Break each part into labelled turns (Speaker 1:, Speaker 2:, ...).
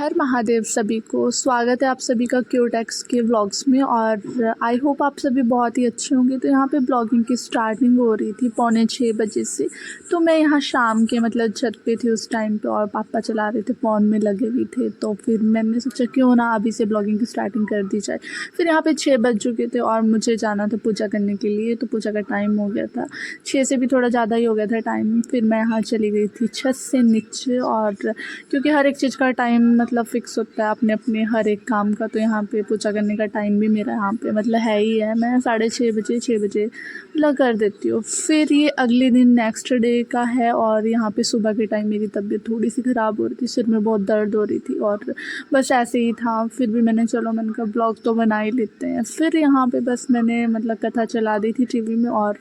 Speaker 1: हर महादेव सभी को स्वागत है आप सभी का क्यूटेक्स के व्लॉग्स में। और आई होप आप सभी बहुत ही अच्छे होंगे। तो यहाँ पे ब्लॉगिंग की स्टार्टिंग हो रही थी 6:45 बजे से। तो मैं यहाँ शाम के मतलब छत पे थी उस टाइम पे और पापा चला रहे थे, फ़ोन में लगे हुए थे। तो फिर मैंने सोचा क्यों ना अभी से ब्लॉगिंग की स्टार्टिंग कर दी जाए। फिर यहाँ पे 6 बज चुके थे और मुझे जाना था पूजा करने के लिए। तो पूजा का टाइम हो गया था, 6 से भी थोड़ा ज़्यादा ही हो गया था टाइम। फिर मैं यहाँ चली गई थी छत से नीचे। और क्योंकि हर एक चीज़ का टाइम मतलब फ़िक्स होता है अपने अपने हर एक काम का। तो यहाँ पे पूजा करने का टाइम भी मेरा यहाँ पे मतलब है ही है। मैं 6:30 मतलब कर देती हूँ। फिर ये अगले दिन नेक्स्ट डे का है और यहाँ पे सुबह के टाइम मेरी तबीयत थोड़ी सी ख़राब हो रही थी, सिर में बहुत दर्द हो रही थी और बस ऐसे ही था। फिर भी मैंने कहा ब्लॉग तो बना ही लेते हैं। फिर यहाँ पे बस मैंने मतलब कथा चला दी थी टीवी में और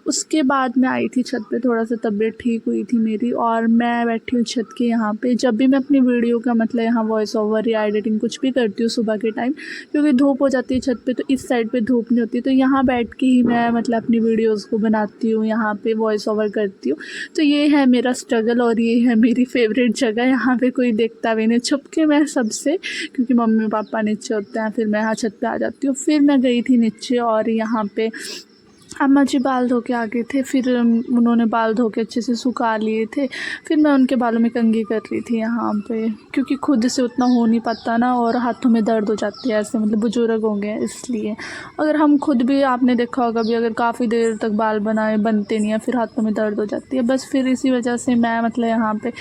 Speaker 1: उसके बाद मैं आई थी छत पे। थोड़ा सा तबीयत ठीक हुई थी मेरी और मैं बैठी हूँ छत के यहाँ पे। जब भी मैं अपनी वीडियो का मतलब यहाँ वॉइस ओवर या एडिटिंग कुछ भी करती हूँ सुबह के टाइम, क्योंकि धूप हो जाती है छत पे तो इस साइड पे धूप नहीं होती, तो यहाँ बैठ के ही मैं मतलब अपनी वीडियोज़ को बनाती हूँ, यहाँ पे वॉइस ओवर करती हूँ। तो ये है मेरा स्ट्रगल और ये है मेरी फेवरेट जगह। यहाँ पे कोई देखता भी नहीं, छुप के मैं सबसे, क्योंकि मम्मी पापा नीचे होते हैं। फिर मैं यहाँ छत पे आ जाती हूँ। फिर मैं गई थी नीचे और यहाँ पे अम्मा जी बाल धो के आ गए थे। फिर उन्होंने बाल धो के अच्छे से सुखा लिए थे। फिर मैं उनके बालों में कंघी कर रही थी यहाँ पे, क्योंकि खुद से उतना हो नहीं पाता ना और हाथों में दर्द हो जाती है ऐसे, मतलब बुजुर्ग हो गए इसलिए। अगर हम खुद भी, आपने देखा होगा भी, अगर काफ़ी देर तक बाल बनाए बनते नहीं है फिर हाथों में दर्द हो जाती है। बस फिर इसी वजह से मैं मतलब यहाँ पे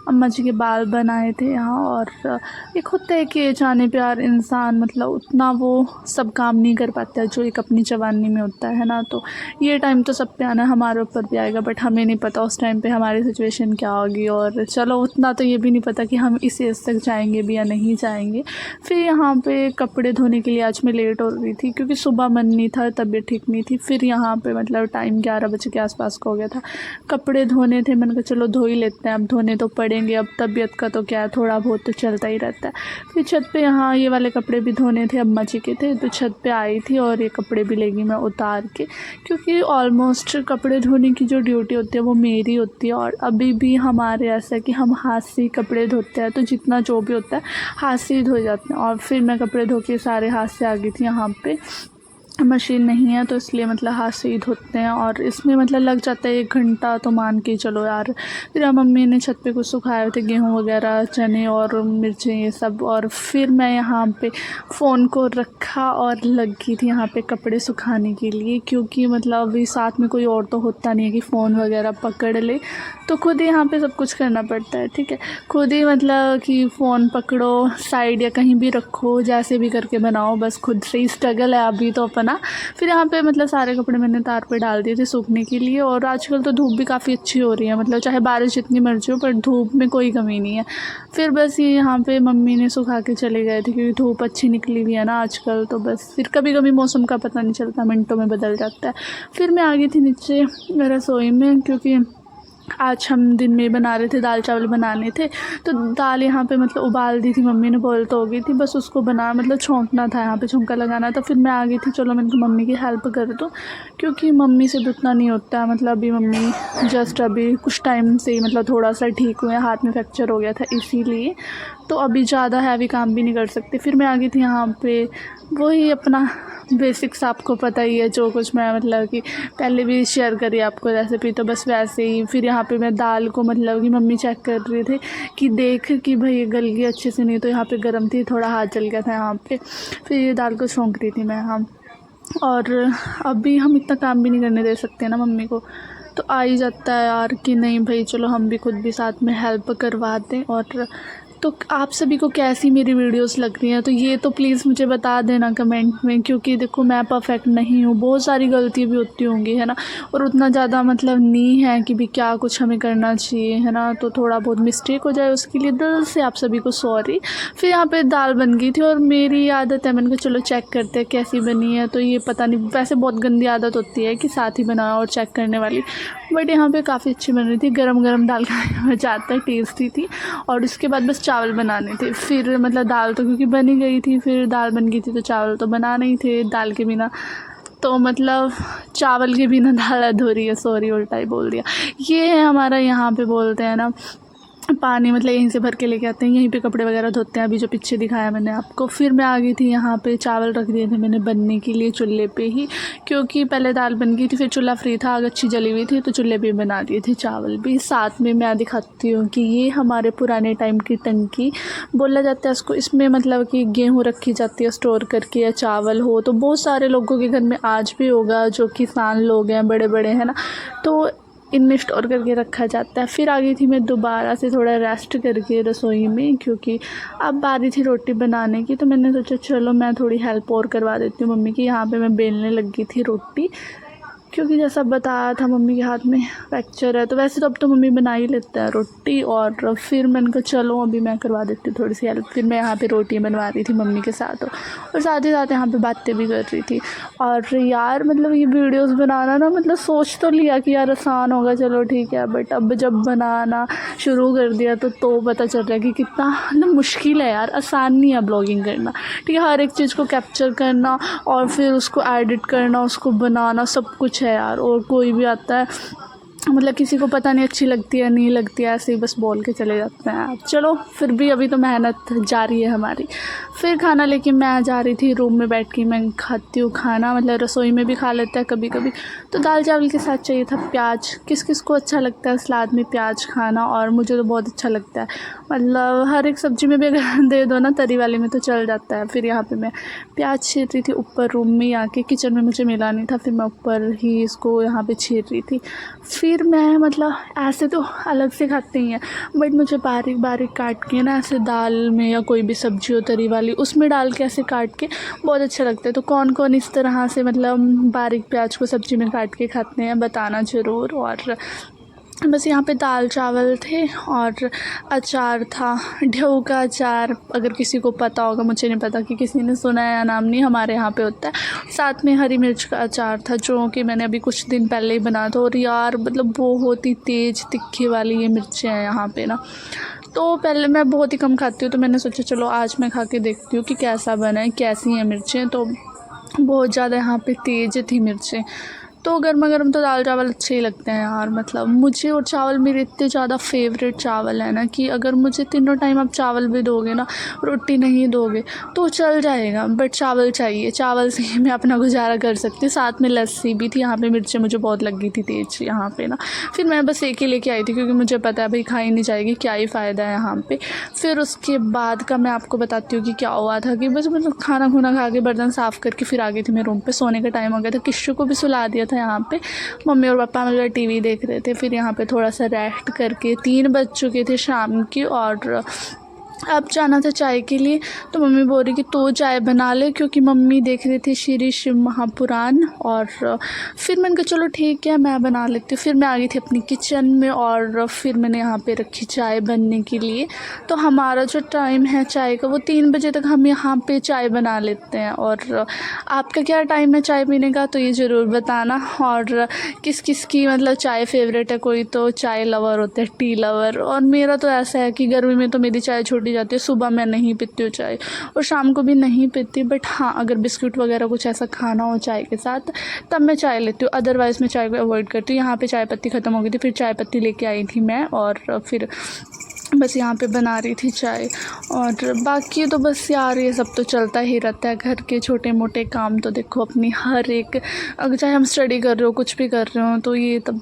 Speaker 1: अम्मा जी के बाल बनाए थे यहाँ। और एक होता है कि एज आने पे यार इंसान मतलब उतना वो सब काम नहीं कर पाता है जो एक अपनी जवानी में होता है ना। तो ये टाइम तो सब पे आना है, हमारे ऊपर भी आएगा, बट हमें नहीं पता उस टाइम पे हमारी सिचुएशन क्या होगी। और चलो उतना तो ये भी नहीं पता कि हम इस एज तक जाएंगे भी या नहीं जाएंगे। फिर यहाँ पे कपड़े धोने के लिए आज मैं लेट हो रही थी क्योंकि सुबह मन नहीं था, तबीयत ठीक नहीं थी। फिर यहाँ पे मतलब टाइम 11 बजे के आसपास का हो गया था। कपड़े धोने थे, मैंने कहा चलो धो ही लेते हैं, अब धोने तो पड़ेंगे, अब तबीयत का तो क्या है, थोड़ा बहुत तो चलता ही रहता है। फिर छत पे यहाँ ये वाले कपड़े भी धोने थे, अम्मा जी के थे, तो छत पे आई थी और ये कपड़े भी लेगी मैं उतार के, क्योंकि ऑलमोस्ट कपड़े धोने की जो ड्यूटी होती है वो मेरी होती है। और अभी भी हमारे ऐसा है कि हम हाथ से ही कपड़े धोते हैं, तो जितना जो भी होता है हाथ से ही धो जाते हैं। और फिर मैं कपड़े धो के सारे हाथ से आ गई थी। यहाँ पे मशीन नहीं है तो इसलिए मतलब हाथ से ही धोते हैं और इसमें मतलब लग जाता है 1 घंटा, तो मान के चलो यार। फिर मम्मी ने छत पे कुछ सुखाए थे, गेहूँ वगैरह, चने और मिर्चें ये सब। और फिर मैं यहाँ पे फ़ोन को रखा और लगी थी यहाँ पे कपड़े सुखाने के लिए, क्योंकि मतलब अभी साथ में कोई और तो होता नहीं है कि फ़ोन वगैरह पकड़ ले, तो खुद ही यहाँ पे सब कुछ करना पड़ता है। ठीक है, खुद ही मतलब कि फ़ोन पकड़ो, साइड या कहीं भी रखो, जैसे भी करके बनाओ, बस खुद से ही स्ट्रगल है अभी तो अपना। फिर यहाँ पे मतलब सारे कपड़े मैंने तार पे डाल दिए थे सूखने के लिए। और आजकल तो धूप भी काफ़ी अच्छी हो रही है, मतलब चाहे बारिश जितनी मर्जी हो पर धूप में कोई कमी नहीं है। फिर बस ये यहाँ पे मम्मी ने सुखा के चले गए थे क्योंकि धूप अच्छी निकली हुई है ना आजकल। तो बस फिर कभी कभी मौसम का पता नहीं चलता, मिनटों में बदल जाता है। फिर मैं आ गई थी नीचे रसोई में, क्योंकि आज हम दिन में बना रहे थे, दाल चावल बनाने थे। तो दाल यहाँ पे मतलब उबाल दी थी मम्मी ने, बॉयल तो हो गई थी, बस उसको बना मतलब छौंकना था, यहाँ पे छौंका लगाना था। फिर मैं आ गई थी, चलो मैंने कहा मम्मी की हेल्प कर दूँ, क्योंकि मम्मी से भी उतना नहीं होता है। मतलब अभी मम्मी जस्ट अभी कुछ टाइम से ही मतलब थोड़ा सा ठीक हुए, हाथ में फ्रैक्चर हो गया था इसीलिए, तो अभी ज़्यादा हैवी काम भी नहीं कर सकती। फिर मैं आ गई थी यहाँ पे, वही अपना बेसिक्स आपको पता ही है, जो कुछ मैं मतलब कि पहले भी शेयर करी आपको रेसिपी, तो बस वैसे ही। फिर यहाँ पे मैं दाल को मतलब कि मम्मी चेक कर रहे थे कि देख कि भाई ये गल गई अच्छे से, नहीं तो यहाँ पे गर्म थी, थोड़ा हाथ जल गया था यहाँ पे। फिर ये दाल को छौंक रही थी मैं यहाँ। और अभी हम इतना काम भी नहीं करने दे सकते ना मम्मी को, तो आ ही जाता है यार कि नहीं भाई चलो हम भी खुद भी साथ में हेल्प करवा दें। और तो आप सभी को कैसी मेरी वीडियोस लग रही हैं, तो ये तो प्लीज़ मुझे बता देना कमेंट में, क्योंकि देखो मैं परफेक्ट नहीं हूँ, बहुत सारी गलती भी होती होंगी है ना। और उतना ज़्यादा मतलब नहीं है कि भी क्या कुछ हमें करना चाहिए है ना, तो थोड़ा बहुत मिस्टेक हो जाए उसके लिए दिल से आप सभी को सॉरी। फिर यहाँ पे दाल बन गई थी और मेरी आदत है, मैंने कहा चलो चेक करते हैं कैसी बनी है। तो ये पता नहीं, वैसे बहुत गंदी आदत होती है कि साथ ही बनाओ और चेक करने वाली, बट यहाँ पे काफ़ी अच्छी बन रही थी। गरम गरम दाल खाने में ज़्यादा टेस्टी थी। और उसके बाद बस चावल बनाने थे। फिर मतलब दाल तो क्योंकि बनी गई थी, फिर दाल बन गई थी तो चावल तो बनाने ही थे दाल के बिना, तो मतलब चावल के बिना दाल अधूरी है, सॉरी उल्टा ही बोल दिया। ये है हमारा यहाँ पे बोलते हैं ना पानी मतलब यहीं से भर के लेके आते हैं, यहीं पे कपड़े वगैरह धोते हैं, अभी जो पीछे दिखाया मैंने आपको। फिर मैं आ गई थी यहाँ पे, चावल रख दिए थे मैंने बनने के लिए चूल्हे पे ही, क्योंकि पहले दाल बन गई थी, फिर चूल्हा फ्री था, आग अच्छी जली हुई थी तो चूल्हे पे बना दिए थे चावल भी। साथ में मैं दिखाती हूँ कि ये हमारे पुराने टाइम की टंकी बोला जाता है इसको, इसमें मतलब कि गेहूँ रखी जाती है स्टोर करके, या चावल हो तो बहुत सारे लोगों के घर में आज भी होगा जो किसान लोग हैं बड़े बड़े, है ना, तो इनमें स्टोर करके रखा जाता है। फिर आ गई थी मैं दोबारा से थोड़ा रेस्ट करके रसोई में, क्योंकि अब बारी थी रोटी बनाने की, तो मैंने सोचा चलो मैं थोड़ी हेल्प और करवा देती हूँ मम्मी की। यहाँ पे मैं बेलने लगी थी रोटी, क्योंकि जैसा बताया था मम्मी के हाथ में फ्रैक्चर है, तो वैसे तो अब तो मम्मी बना ही लेता है रोटी। और फिर मैंने कहा चलो अभी मैं करवा देती हूँ थोड़ी सी हेल्प। फिर मैं यहाँ पे रोटी बनवा रही थी मम्मी के साथ, और साथ ही साथ यहाँ पे बातें भी कर रही थी। और यार मतलब ये वीडियोस बनाना ना, मतलब सोच तो लिया कि यार आसान होगा, चलो ठीक है, बट अब जब बनाना शुरू कर दिया तो पता चल रहा है कि कितना मतलब मुश्किल है यार, आसान नहीं है ब्लॉगिंग करना। ठीक है, हर एक चीज़ को कैप्चर करना और फिर उसको एडिट करना, उसको बनाना, सब कुछ है यार। और कोई भी आता है मतलब किसी को पता नहीं अच्छी लगती है नहीं लगती है, ऐसे ही बस बोल के चले जाते हैं। चलो फिर भी अभी तो मेहनत जारी है हमारी। फिर खाना लेके मैं जा रही थी रूम में, बैठ के मैं खाती हूँ खाना, मतलब रसोई में भी खा लेते हैं कभी कभी। तो दाल चावल के साथ चाहिए था प्याज। किस किस को अच्छा लगता है सलाद में प्याज खाना, और मुझे तो बहुत अच्छा लगता है, मतलब हर एक सब्ज़ी में भी अगर दे दो ना तरी वाली में तो चल जाता है। फिर यहाँ पे मैं प्याज छील रही थी ऊपर रूम में ही आके, किचन में मुझे मिला नहीं था, फिर मैं ऊपर ही इसको यहाँ पे छील रही थी। फिर मैं मतलब ऐसे तो अलग से खाते ही हैं, बट मुझे बारीक बारीक काट के ना ऐसे दाल में या कोई भी सब्ज़ी हो तरी वाली उसमें डाल के ऐसे काट के बहुत अच्छा लगता है। तो कौन कौन इस तरह से मतलब बारीक प्याज को सब्ज़ी में काट के खाते हैं बताना ज़रूर। और बस यहाँ पे दाल चावल थे और अचार था, ढेऊ का अचार, अगर किसी को पता होगा, मुझे नहीं पता कि किसी ने सुना है या नाम नहीं, हमारे यहाँ पे होता है। साथ में हरी मिर्च का अचार था जो कि मैंने अभी कुछ दिन पहले ही बना था, और यार मतलब बहुत ही तेज़ तिक्खी वाली ये मिर्चें हैं यहाँ पे ना। तो पहले मैं बहुत ही कम खाती हूँ, तो मैंने सोचा चलो आज मैं खा के देखती हूँ कि कैसा बना है, कैसी हैं मिर्चें। तो बहुत ज़्यादा यहाँ पे तेज़ थी मिर्चें। तो गर्मा गर्म तो दाल चावल अच्छे ही लगते हैं यार, मतलब मुझे। और चावल मेरे इतने ज़्यादा फेवरेट चावल है ना कि अगर मुझे तीनों टाइम आप चावल भी दोगे ना, रोटी नहीं दोगे तो चल जाएगा, बट चावल चाहिए, चावल से ही मैं अपना गुजारा कर सकती हूँ। साथ में लस्सी भी थी। यहाँ पे मिर्चें मुझे बहुत लग गई थी तेज़ यहाँ पे ना, फिर मैं बस एक ही लेके आई थी, क्योंकि मुझे पता है भाई खाई नहीं जाएगी, क्या ही फ़ायदा है यहाँ पे। फिर उसके बाद का मैं आपको बताती हूँ कि क्या हुआ था। कि बस मतलब खाना खुना खा के बर्तन साफ़ करके फिर आ गई थी मैं रूम पे, सोने का टाइम हो गया था, किश्शू को भी सुला दिया था यहाँ पे। मम्मी और पापा मतलब टीवी देख रहे थे। फिर यहाँ पे थोड़ा सा रेस्ट करके 3 बज चुके थे शाम के, और अब जाना था चाय के लिए। तो मम्मी बोल रही कि तू चाय बना ले, क्योंकि मम्मी देख रही थी श्री शिव महापुराण। और फिर मैंने कहा चलो ठीक है मैं बना लेती हूँ। फिर मैं आ गई थी अपनी किचन में, और फिर मैंने यहाँ पे रखी चाय बनने के लिए। तो हमारा जो टाइम है चाय का वो 3 बजे तक हम यहाँ पे चाय बना लेते हैं। और आपका क्या टाइम है चाय पीने का, तो ये ज़रूर बताना। और किस किस की मतलब चाय फेवरेट है, कोई तो चाय लवर होते हैं, टी लवर। और मेरा तो ऐसा है कि गर्मी में तो मेरी चाय छोटी जाती है, सुबह मैं नहीं पीती हूँ चाय, और शाम को भी नहीं पीती। बट हाँ, अगर बिस्कुट वगैरह कुछ ऐसा खाना हो चाय के साथ तब मैं चाय लेती हूँ, अदरवाइज़ मैं चाय को अवॉइड करती हूँ। यहाँ पे चाय पत्ती ख़त्म हो गई थी, फिर चाय पत्ती लेके आई थी मैं, और फिर बस यहाँ पे बना रही थी चाय। और बाकी तो बस यार ये सब तो चलता ही रहता है, घर के छोटे मोटे काम तो देखो अपनी हर एक, अगर चाहे हम स्टडी कर रहे हो कुछ भी कर रहे हो, तो ये तब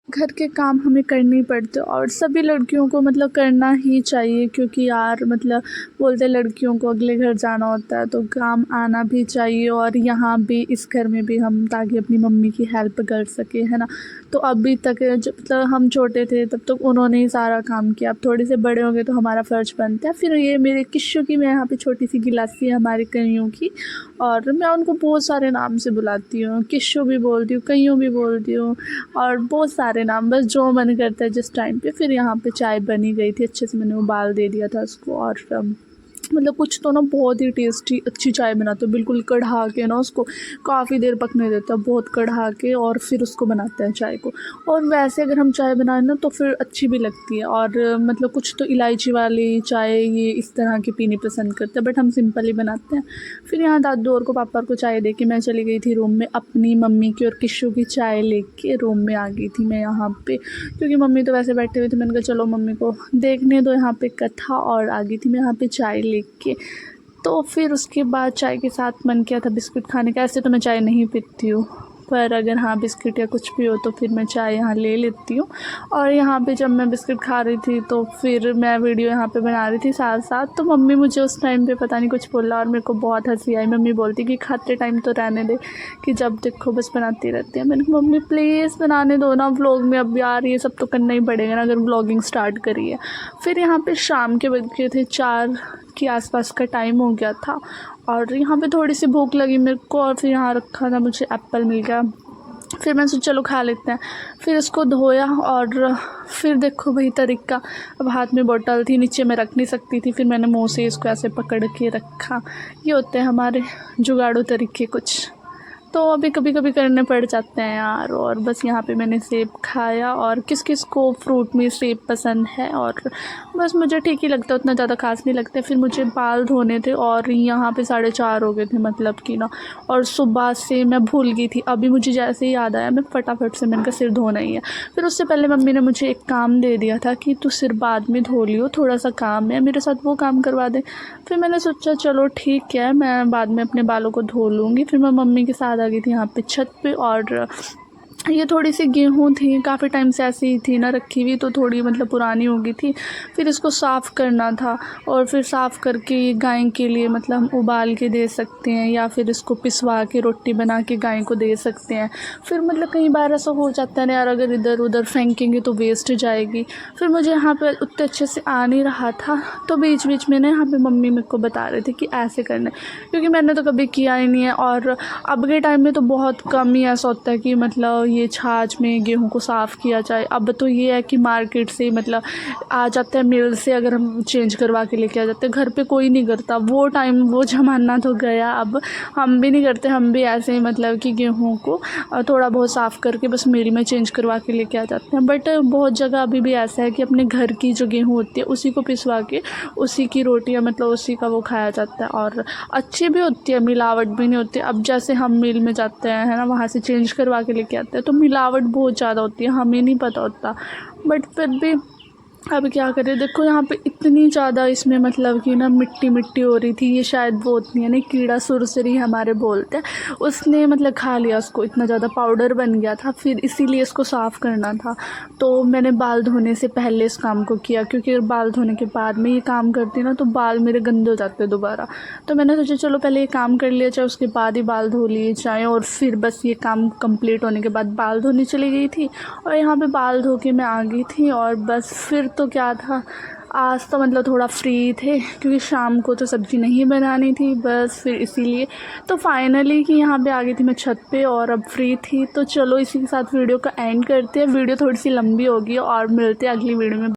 Speaker 1: घर के काम हमें करने ही पड़ते, और सभी लड़कियों को मतलब करना ही चाहिए। क्योंकि यार मतलब बोलते लड़कियों को अगले घर जाना होता है तो काम आना भी चाहिए, और यहाँ भी इस घर में भी हम ताकि अपनी मम्मी की हेल्प कर सके, है ना। तो अभी तक जब मतलब हम छोटे थे तब तक उन्होंने ही सारा काम किया, अब थोड़े से बड़े होंगे तो हमारा फ़र्ज़ बनता है। फिर ये मेरे किश्शू की, मैं यहाँ पे छोटी सी गिलासी है हमारी कईयों की, और मैं उनको बहुत सारे नाम से बुलाती हूँ, किश्शू भी बोलती हूँ, कईयों भी बोलती हूँ, और बहुत सारे नाम, बस जो मन करता है जिस टाइम पे। फिर यहाँ पे चाय बनी गई थी अच्छे से, मैंने उबाल दे दिया था उसको। और मतलब कुछ तो ना बहुत ही टेस्टी अच्छी चाय बनाते हैं, बिल्कुल कढ़ा के ना उसको काफ़ी देर पकने देते हैं, बहुत कढ़ा के, और फिर उसको बनाते हैं चाय को। और वैसे अगर हम चाय बनाएं ना तो फिर अच्छी भी लगती है। और मतलब कुछ तो इलायची वाली चाय ये इस तरह की पीनी पसंद करते हैं, बट हम सिंपल ही बनाते हैं। फिर यहाँ दादू और को पापा को चाय दे के मैं चली गई थी रूम में, अपनी मम्मी की और किशु की चाय लेके रूम में आ गई थी मैं यहाँ पे, क्योंकि मम्मी तो वैसे बैठे हुए थे। मैंने कहा चलो मम्मी को देखने दो यहाँ पे कथा, और आ गई थी मैं यहाँ पे चाय लेके। तो फिर उसके बाद चाय के साथ मन किया था बिस्किट खाने का। ऐसे तो मैं चाय नहीं पीती हूँ, पर अगर हाँ बिस्किट या कुछ भी हो तो फिर मैं चाय यहाँ ले लेती हूँ। और यहाँ पे जब मैं बिस्किट खा रही थी तो फिर मैं वीडियो यहाँ पे बना रही थी साथ साथ, तो मम्मी मुझे उस टाइम पे पता नहीं कुछ बोला और मेरे को बहुत हंसी आई। मम्मी बोलती कि खाते टाइम तो रहने दे, कि जब देखो बस बनाती रहती है। मैंने कहा मम्मी प्लीज़ बनाने दो ना, व्लॉग में अब यार ये सब तो करना ही पड़ेगा ना अगर व्लॉगिंग स्टार्ट करी है। फिर यहाँ पे शाम के बज गए थे 4 के आसपास का टाइम हो गया था, और यहाँ पे थोड़ी सी भूख लगी मेरे को, और फिर यहाँ रखा था मुझे एप्पल मिल गया। फिर मैंने सोचा चलो खा लेते हैं। फिर इसको धोया, और फिर देखो वही तरीका, अब हाथ में बोतल थी, नीचे मैं रख नहीं सकती थी, फिर मैंने मुंह से इसको ऐसे पकड़ के रखा। ये होते हैं हमारे जुगाड़ू तरीके कुछ, तो अभी कभी कभी करने पड़ जाते हैं यार। और बस यहाँ पे मैंने सेब खाया, और किस किस को फ्रूट में सेब पसंद है, और बस मुझे ठीक ही लगता है, उतना ज़्यादा खास नहीं लगता। फिर मुझे बाल धोने थे, और यहाँ पे 4:30 हो गए थे मतलब कि ना, और सुबह से मैं भूल गई थी। अभी मुझे जैसे ही याद आया मैं फटाफट से मैंने कहा सिर धोना ही है। फिर उससे पहले मम्मी ने मुझे एक काम दे दिया था कि तू सिर बाद में धो लियो, थोड़ा सा काम है मेरे साथ, वो काम करवा दे। फिर मैंने सोचा चलो ठीक है, मैं बाद में अपने बालों को धो लूँगी। फिर मैं मम्मी के साथ आ गई थी यहाँ पे छत पे, और ये थोड़ी सी गेहूँ थी, काफ़ी टाइम से ऐसी ही थी ना रखी हुई, तो थोड़ी मतलब पुरानी हो गई थी। फिर इसको साफ़ करना था, और फिर साफ़ करके ये गाय के लिए मतलब हम उबाल के दे सकते हैं, या फिर इसको पिसवा के रोटी बना के गाय को दे सकते हैं। फिर मतलब कई बार ऐसा हो जाता है ना यार, अगर इधर उधर फेंकेंगे तो वेस्ट जाएगी। फिर मुझे यहाँ पे उतने अच्छे से आ नहीं रहा था, तो बीच बीच में ना यहाँ पे मम्मी मेरे को बता रहे थे कि ऐसे करना है, क्योंकि मैंने तो कभी किया ही नहीं है। और अब के टाइम में तो बहुत कम ही ऐसा होता है कि मतलब ये छाछ में गेहूं को साफ़ किया जाए। अब तो ये है कि मार्केट से मतलब आ जाता है, मिल से अगर हम चेंज करवा के लेके आ जाते हैं, घर पे कोई नहीं करता। वो टाइम वो ज़माना तो गया, अब हम भी नहीं करते। हम भी ऐसे ही मतलब कि गेहूं को थोड़ा बहुत साफ़ करके बस मिल में चेंज करवा के लेके आ जाते हैं। बट बहुत जगह अभी भी ऐसा है कि अपने घर की जो गेहूँ होती है उसी को पिसवा के उसी की रोटियाँ मतलब उसी का वो खाया जाता है, और अच्छी भी होती है, मिलावट भी नहीं होती। अब जैसे हम मिल में जाते हैं है ना, वहाँ से चेंज करवा के लेके आते हैं, तो मिलावट बहुत ज़्यादा होती है, हमें नहीं पता होता। बट फिर भी अब क्या करें। देखो यहाँ पे इतनी ज़्यादा इसमें मतलब कि ना मिट्टी मिट्टी हो रही थी। ये शायद वो होती है ना कीड़ा सुरसरी हमारे बोलते हैं, उसने मतलब खा लिया उसको, इतना ज़्यादा पाउडर बन गया था। फिर इसीलिए इसको साफ़ करना था, तो मैंने बाल धोने से पहले इस काम को किया, क्योंकि बाल धोने के बाद में ये काम करती ना तो बाल मेरे गंदे हो जाते दोबारा। तो मैंने सोचा चलो पहले ये काम कर लिया जाए, उसके बाद ही बाल धो लिए जाएँ। और फिर बस ये काम कंप्लीट होने के बाद बाल धोने चली गई थी, और यहाँ पे बाल धो के मैं आ गई थी। और बस फिर तो क्या था, आज तो मतलब थोड़ा फ्री थे, क्योंकि शाम को तो सब्ज़ी नहीं बनानी थी, बस फिर इसीलिए तो फाइनली कि यहाँ पे आ गई थी मैं छत पे, और अब फ्री थी। तो चलो इसी के साथ वीडियो का एंड करते हैं। वीडियो थोड़ी सी लंबी होगी, और मिलते हैं अगली वीडियो में।